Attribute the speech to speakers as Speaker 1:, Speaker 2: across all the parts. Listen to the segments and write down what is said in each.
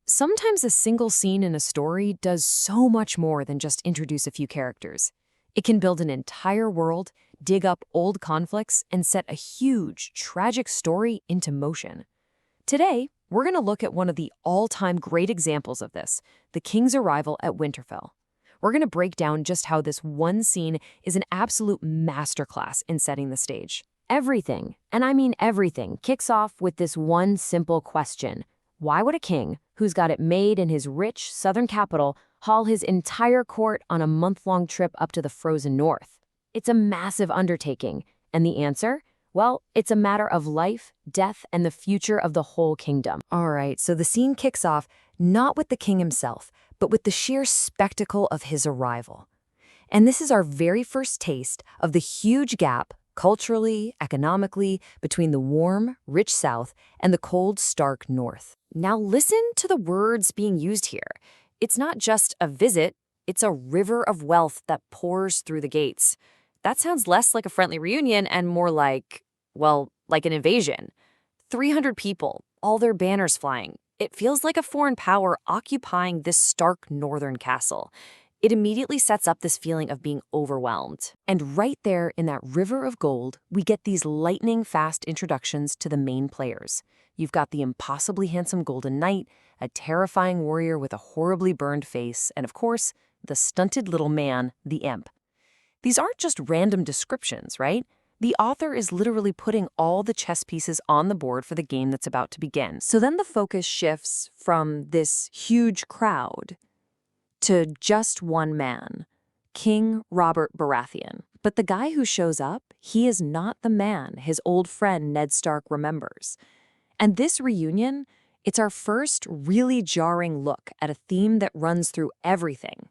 Speaker 1: Sometimes a single scene in a story does so much more than just introduce a few characters. It can build an entire world, dig up old conflicts, and set a huge, tragic story into motion. Today, we're going to look at one of the all-time great examples of this, the king's arrival at Winterfell. We're going to break down just how this one scene is an absolute masterclass in setting the stage. Everything, and I mean everything, kicks off with this one simple question. Why would a king, who's got it made in his rich southern capital, haul his entire court on a month-long trip up to the frozen north? It's a massive undertaking, and the answer? Well, it's a matter of life, death, and the future of the whole kingdom. All right, so the scene kicks off not with the king himself, but with the sheer spectacle of his arrival. And this is our very first taste of the huge gap, culturally, economically, between the warm, rich south and the cold, stark north. Now listen to the words being used here. It's not just a visit, it's a river of wealth that pours through the gates. That sounds less like a friendly reunion and more like, like an invasion. 300 people, all their banners flying. It feels like a foreign power occupying this stark northern castle. It immediately sets up this feeling of being overwhelmed. And right there in that river of gold, we get these lightning-fast introductions to the main players. You've got the impossibly handsome Golden Knight, a terrifying warrior with a horribly burned face, and of course, the stunted little man, the imp. These aren't just random descriptions, right? The author is literally putting all the chess pieces on the board for the game that's about to begin. So then the focus shifts from this huge crowd to just one man, King Robert Baratheon. But the guy who shows up, he is not the man his old friend Ned Stark remembers. And this reunion, it's our first really jarring look at a theme that runs through everything: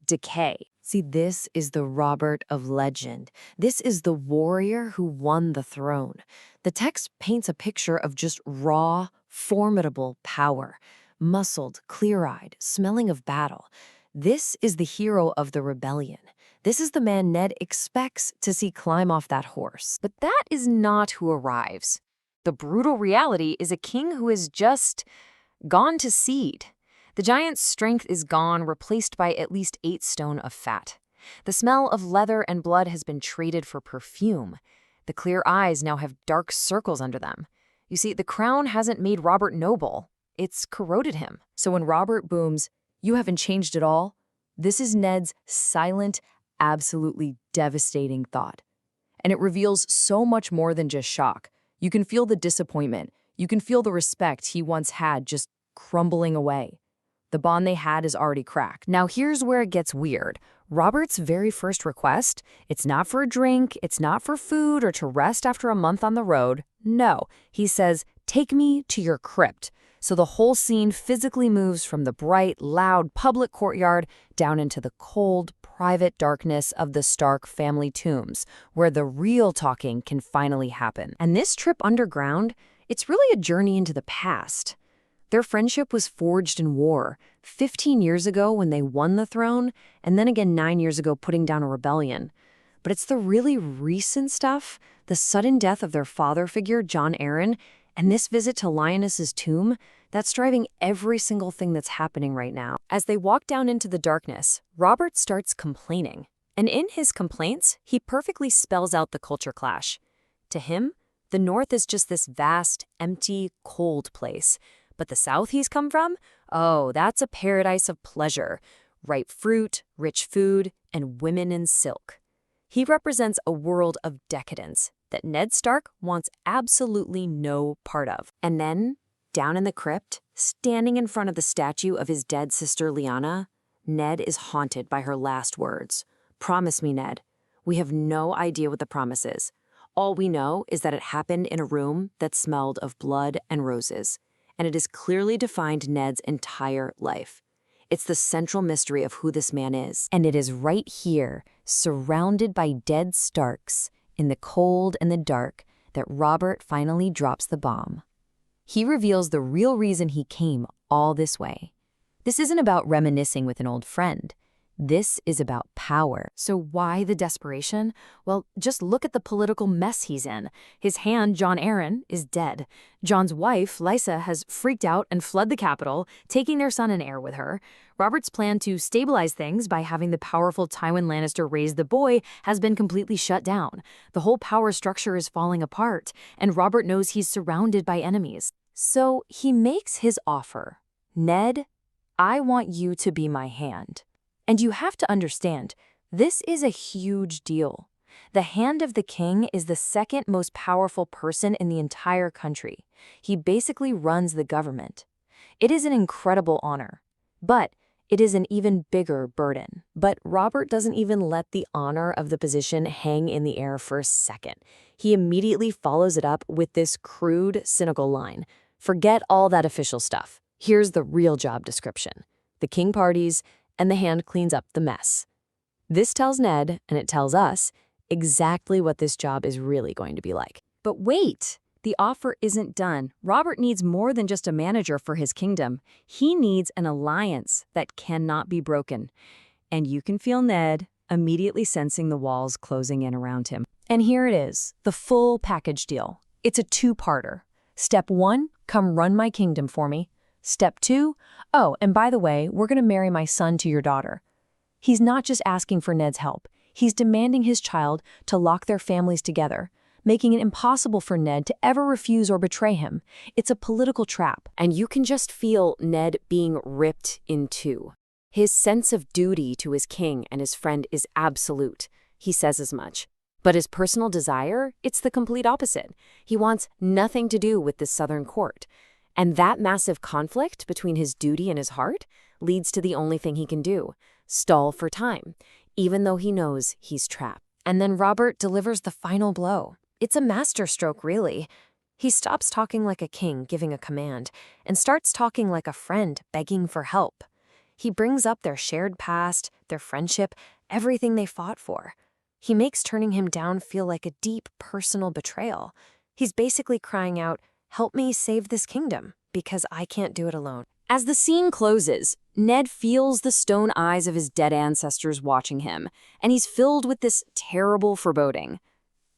Speaker 1: decay. See, this is the Robert of legend. This is the warrior who won the throne. The text paints a picture of just raw, formidable power. Muscled, clear-eyed, smelling of battle. This is the hero of the rebellion. This is the man Ned expects to see climb off that horse. But that is not who arrives. The brutal reality is a king who is just gone to seed. The giant's strength is gone, replaced by at least 8 stone of fat. The smell of leather and blood has been traded for perfume. The clear eyes now have dark circles under them. You see, the crown hasn't made Robert noble. It's corroded him. So when Robert booms, "You haven't changed at all," this is Ned's silent, absolutely devastating thought. And it reveals so much more than just shock. You can feel the disappointment. You can feel the respect he once had just crumbling away. The bond they had is already cracked. Now here's where it gets weird. Robert's very first request, it's not for a drink, it's not for food or to rest after a month on the road. No, he says, "Take me to your crypt." So the whole scene physically moves from the bright, loud public courtyard down into the cold, private darkness of the Stark family tombs, where the real talking can finally happen. And this trip underground, it's really a journey into the past. Their friendship was forged in war, 15 years ago when they won the throne, and then again 9 years ago putting down a rebellion. But it's the really recent stuff, the sudden death of their father figure, Jon Arryn, and this visit to Lioness's tomb, that's driving every single thing that's happening right now. As they walk down into the darkness, Robert starts complaining. And in his complaints, he perfectly spells out the culture clash. To him, the North is just this vast, empty, cold place. But the South he's come from? Oh, that's a paradise of pleasure. Ripe fruit, rich food, and women in silk. He represents a world of decadence that Ned Stark wants absolutely no part of. And then, down in the crypt, standing in front of the statue of his dead sister Lyanna, Ned is haunted by her last words. "Promise me, Ned." We have no idea what the promise is. All we know is that it happened in a room that smelled of blood and roses. And it has clearly defined Ned's entire life. It's the central mystery of who this man is. And it is right here, surrounded by dead Starks, in the cold and the dark, that Robert finally drops the bomb. He reveals the real reason he came all this way. This isn't about reminiscing with an old friend. This is about power. So why the desperation? Well, just look at the political mess he's in. His hand, Jon Arryn, is dead. Jon's wife, Lysa, has freaked out and fled the capital, taking their son and heir with her. Robert's plan to stabilize things by having the powerful Tywin Lannister raise the boy has been completely shut down. The whole power structure is falling apart, and Robert knows he's surrounded by enemies. So he makes his offer. Ned, I want you to be my hand. And you have to understand, this is a huge deal. The Hand of the King is the second most powerful person in the entire country. He basically runs the government. It is an incredible honor, but it is an even bigger burden. But Robert doesn't even let the honor of the position hang in the air for a second. He immediately follows it up with this crude, cynical line. Forget all that official stuff. Here's the real job description. The king parties, and the Hand cleans up the mess. This tells Ned, and it tells us, exactly what this job is really going to be like. But wait, the offer isn't done. Robert needs more than just a manager for his kingdom. He needs an alliance that cannot be broken. And you can feel Ned immediately sensing the walls closing in around him. And here it is, the full package deal. It's a two-parter. Step 1, come run my kingdom for me. Step 2, oh, and by the way, we're going to marry my son to your daughter. He's not just asking for Ned's help. He's demanding his child to lock their families together, making it impossible for Ned to ever refuse or betray him. It's a political trap. And you can just feel Ned being ripped in two. His sense of duty to his king and his friend is absolute. He says as much. But his personal desire, it's the complete opposite. He wants nothing to do with the Southern court. And that massive conflict between his duty and his heart leads to the only thing he can do, stall for time, even though he knows he's trapped. And then Robert delivers the final blow. It's a masterstroke, really. He stops talking like a king giving a command and starts talking like a friend begging for help. He brings up their shared past, their friendship, everything they fought for. He makes turning him down feel like a deep personal betrayal. He's basically crying out, "Help me save this kingdom, because I can't do it alone." As the scene closes, Ned feels the stone eyes of his dead ancestors watching him, and he's filled with this terrible foreboding.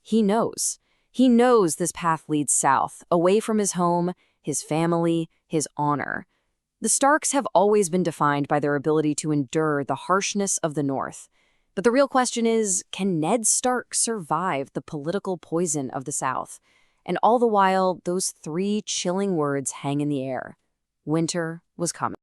Speaker 1: He knows. He knows this path leads south, away from his home, his family, his honor. The Starks have always been defined by their ability to endure the harshness of the North. But the real question is, can Ned Stark survive the political poison of the South? And all the while, those three chilling words hang in the air. Winter was coming.